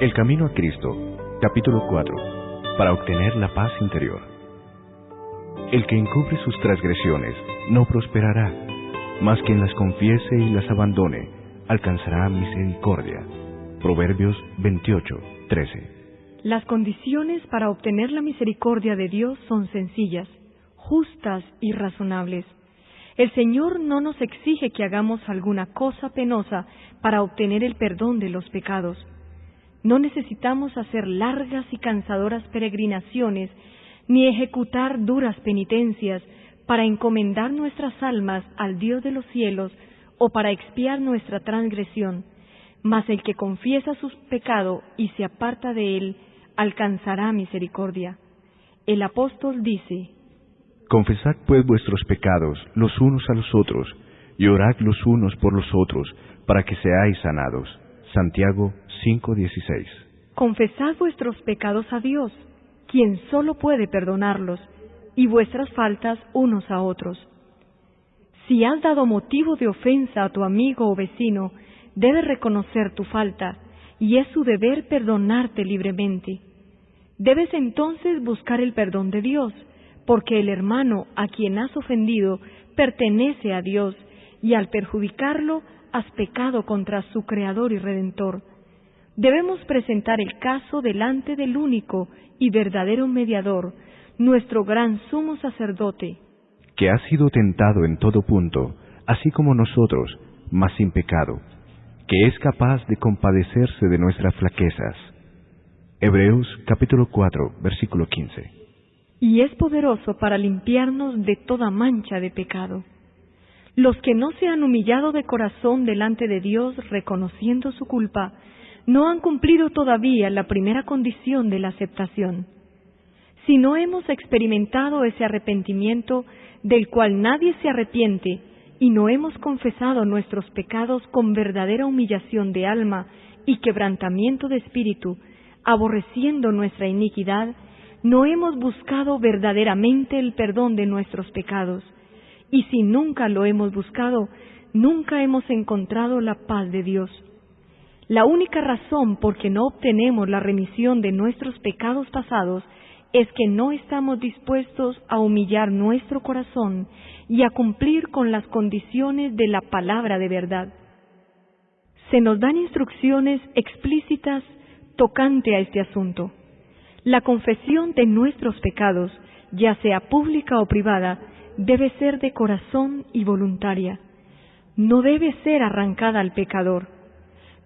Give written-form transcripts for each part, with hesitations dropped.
El camino a Cristo, capítulo 4, para obtener la paz interior. El que encubre sus transgresiones no prosperará, mas quien las confiese y las abandone, alcanzará misericordia. Proverbios 28:13. Las condiciones para obtener la misericordia de Dios son sencillas, justas y razonables. El Señor no nos exige que hagamos alguna cosa penosa para obtener el perdón de los pecados. No necesitamos hacer largas y cansadoras peregrinaciones, ni ejecutar duras penitencias para encomendar nuestras almas al Dios de los cielos o para expiar nuestra transgresión. Mas el que confiesa su pecado y se aparta de él, alcanzará misericordia. El apóstol dice: Confesad pues vuestros pecados los unos a los otros, y orad los unos por los otros, para que seáis sanados. Santiago 5:16. Confesad vuestros pecados a Dios, quien solo puede perdonarlos, y vuestras faltas unos a otros. Si has dado motivo de ofensa a tu amigo o vecino, debes reconocer tu falta, y es su deber perdonarte libremente. Debes entonces buscar el perdón de Dios, porque el hermano a quien has ofendido pertenece a Dios, y al perjudicarlo has pecado contra su Creador y Redentor. Debemos presentar el caso delante del único y verdadero mediador, nuestro gran sumo sacerdote, que ha sido tentado en todo punto, así como nosotros, mas sin pecado, que es capaz de compadecerse de nuestras flaquezas. Hebreos capítulo 4, versículo 15. Y es poderoso para limpiarnos de toda mancha de pecado. Los que no se han humillado de corazón delante de Dios reconociendo su culpa, no han cumplido todavía la primera condición de la aceptación. Si no hemos experimentado ese arrepentimiento del cual nadie se arrepiente, y no hemos confesado nuestros pecados con verdadera humillación de alma y quebrantamiento de espíritu, aborreciendo nuestra iniquidad, no hemos buscado verdaderamente el perdón de nuestros pecados. Y si nunca lo hemos buscado, nunca hemos encontrado la paz de Dios. La única razón por que no obtenemos la remisión de nuestros pecados pasados es que no estamos dispuestos a humillar nuestro corazón y a cumplir con las condiciones de la palabra de verdad. Se nos dan instrucciones explícitas tocante a este asunto. La confesión de nuestros pecados, ya sea pública o privada, debe ser de corazón y voluntaria. No debe ser arrancada al pecador.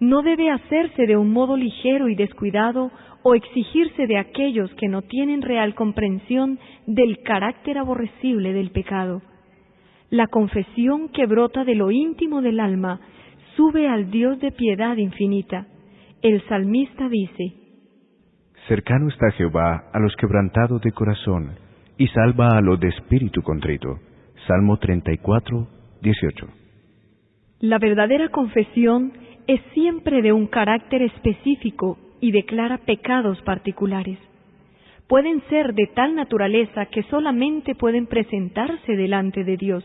No debe hacerse de un modo ligero y descuidado o exigirse de aquellos que no tienen real comprensión del carácter aborrecible del pecado. La confesión que brota de lo íntimo del alma sube al Dios de piedad infinita. El salmista dice: Cercano está Jehová a los quebrantados de corazón, y salva a los de espíritu contrito. Salmo 34:18. La verdadera confesión es siempre de un carácter específico y declara pecados particulares. Pueden ser de tal naturaleza que solamente pueden presentarse delante de Dios.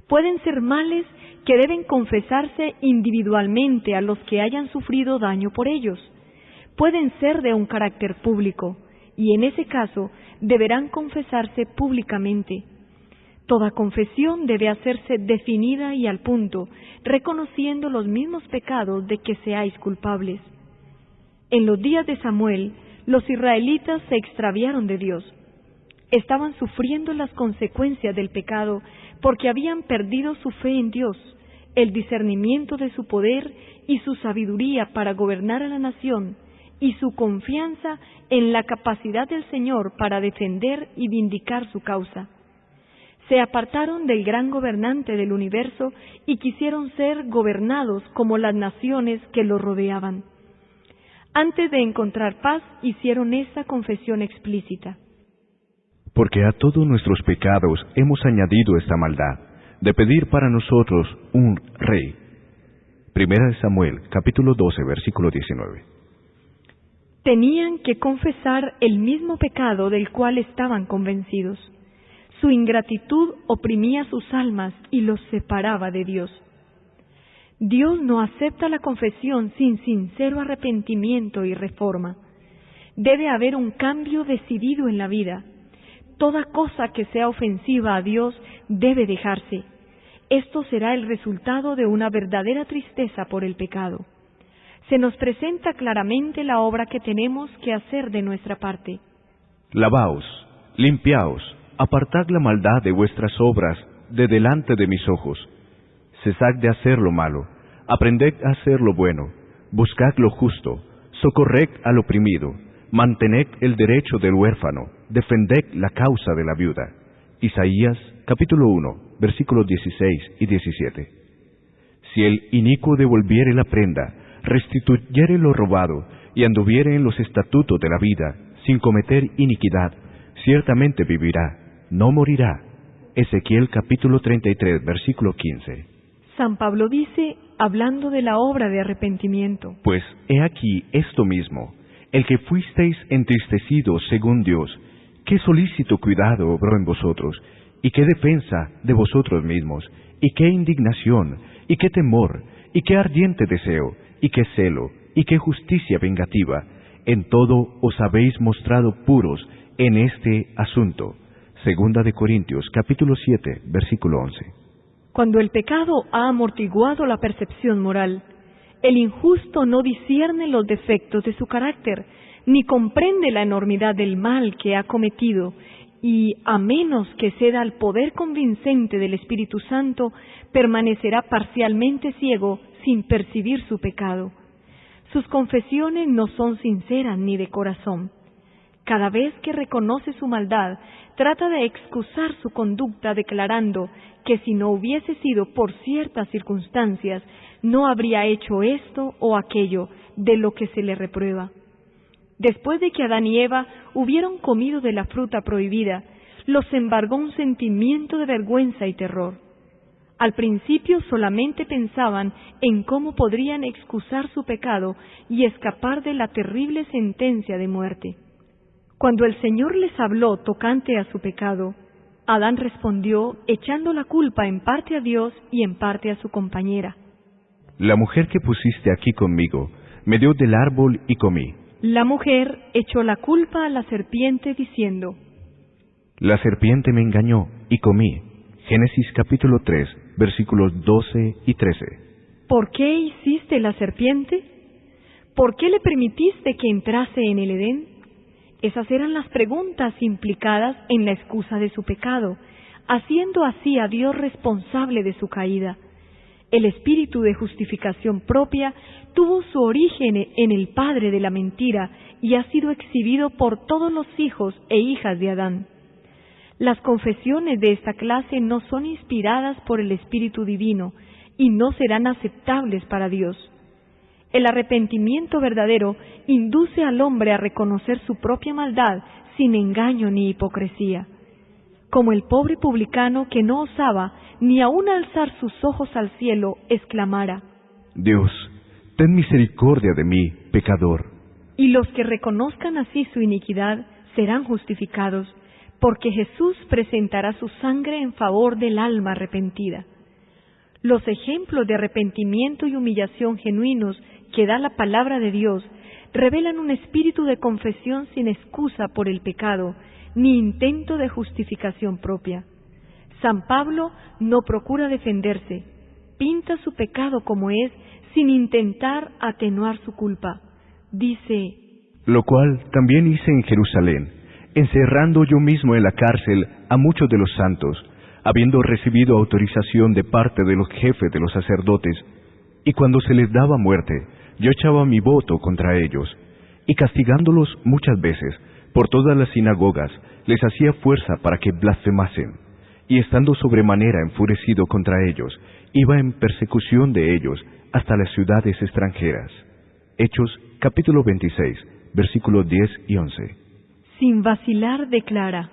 Pueden ser males que deben confesarse individualmente a los que hayan sufrido daño por ellos. Pueden ser de un carácter público, y en ese caso deberán confesarse públicamente. Toda confesión debe hacerse definida y al punto, reconociendo los mismos pecados de que seáis culpables. En los días de Samuel, los israelitas se extraviaron de Dios. Estaban sufriendo las consecuencias del pecado porque habían perdido su fe en Dios, el discernimiento de su poder y su sabiduría para gobernar a la nación, y su confianza en la capacidad del Señor para defender y vindicar su causa. Se apartaron del gran gobernante del universo y quisieron ser gobernados como las naciones que los rodeaban. Antes de encontrar paz, hicieron esta confesión explícita: Porque a todos nuestros pecados hemos añadido esta maldad, de pedir para nosotros un rey. Primera de Samuel, capítulo 12, versículo 19. Tenían que confesar el mismo pecado del cual estaban convencidos. Su ingratitud oprimía sus almas y los separaba de Dios. Dios no acepta la confesión sin sincero arrepentimiento y reforma. Debe haber un cambio decidido en la vida. Toda cosa que sea ofensiva a Dios debe dejarse. Esto será el resultado de una verdadera tristeza por el pecado. Se nos presenta claramente la obra que tenemos que hacer de nuestra parte. Lavaos, limpiaos, apartad la maldad de vuestras obras de delante de mis ojos. Cesad de hacer lo malo, aprended a hacer lo bueno, buscad lo justo, socorred al oprimido, mantened el derecho del huérfano, defended la causa de la viuda. Isaías, capítulo 1, versículos 16 y 17. Si el inicuo devolviere la prenda, restituyere lo robado, y anduviere en los estatutos de la vida, sin cometer iniquidad, ciertamente vivirá, no morirá. Ezequiel capítulo 33, versículo 15. San Pablo dice, hablando de la obra de arrepentimiento: Pues he aquí esto mismo, el que fuisteis entristecidos según Dios, qué solícito cuidado obró en vosotros, y qué defensa de vosotros mismos, y qué indignación, y qué temor, y qué ardiente deseo, y qué celo, y qué justicia vengativa. En todo os habéis mostrado puros en este asunto. Segunda de Corintios, capítulo 7, versículo 11. Cuando el pecado ha amortiguado la percepción moral, el injusto no discierne los defectos de su carácter, ni comprende la enormidad del mal que ha cometido, y, a menos que ceda al poder convincente del Espíritu Santo, permanecerá parcialmente ciego sin percibir su pecado. Sus confesiones no son sinceras ni de corazón. Cada vez que reconoce su maldad, trata de excusar su conducta declarando que si no hubiese sido por ciertas circunstancias, no habría hecho esto o aquello de lo que se le reprueba. Después de que Adán y Eva hubieron comido de la fruta prohibida, los embargó un sentimiento de vergüenza y terror. Al principio solamente pensaban en cómo podrían excusar su pecado y escapar de la terrible sentencia de muerte. Cuando el Señor les habló tocante a su pecado, Adán respondió echando la culpa en parte a Dios y en parte a su compañera. La mujer que pusiste aquí conmigo me dio del árbol y comí. La mujer echó la culpa a la serpiente diciendo: La serpiente me engañó y comí. Génesis capítulo 3, versículos 12 y 13. ¿Por qué hiciste la serpiente? ¿Por qué le permitiste que entrase en el Edén? Esas eran las preguntas implicadas en la excusa de su pecado, haciendo así a Dios responsable de su caída. El espíritu de justificación propia tuvo su origen en el padre de la mentira y ha sido exhibido por todos los hijos e hijas de Adán. Las confesiones de esta clase no son inspiradas por el Espíritu Divino y no serán aceptables para Dios. El arrepentimiento verdadero induce al hombre a reconocer su propia maldad sin engaño ni hipocresía. Como el pobre publicano que no osaba ni aun alzar sus ojos al cielo, exclamara: Dios, ten misericordia de mí, pecador. Y los que reconozcan así su iniquidad serán justificados, porque Jesús presentará su sangre en favor del alma arrepentida. Los ejemplos de arrepentimiento y humillación genuinos que da la palabra de Dios revelan un espíritu de confesión sin excusa por el pecado, ni intento de justificación propia. San Pablo no procura defenderse, pinta su pecado como es, sin intentar atenuar su culpa. Dice: Lo cual también hice en Jerusalén, encerrando yo mismo en la cárcel a muchos de los santos, habiendo recibido autorización de parte de los jefes de los sacerdotes, y cuando se les daba muerte, yo echaba mi voto contra ellos, y castigándolos muchas veces, por todas las sinagogas, les hacía fuerza para que blasfemasen, y estando sobremanera enfurecido contra ellos, iba en persecución de ellos hasta las ciudades extranjeras. Hechos, capítulo 26, versículos 10 y 11. Sin vacilar declara: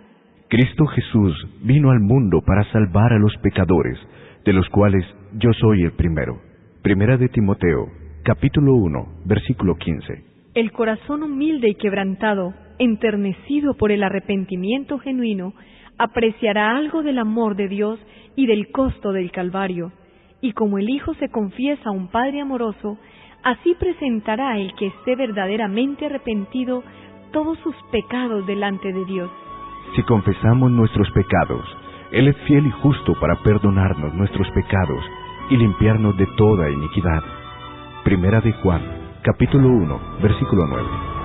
Cristo Jesús vino al mundo para salvar a los pecadores, de los cuales yo soy el primero. Primera de Timoteo, capítulo 1, versículo 15. El corazón humilde y quebrantado, enternecido por el arrepentimiento genuino, apreciará algo del amor de Dios y del costo del Calvario, y como el Hijo se confiesa a un Padre amoroso, así presentará el que esté verdaderamente arrepentido todos sus pecados delante de Dios. Si confesamos nuestros pecados, Él es fiel y justo para perdonarnos nuestros pecados y limpiarnos de toda iniquidad. Primera de Juan, capítulo 1, versículo 9.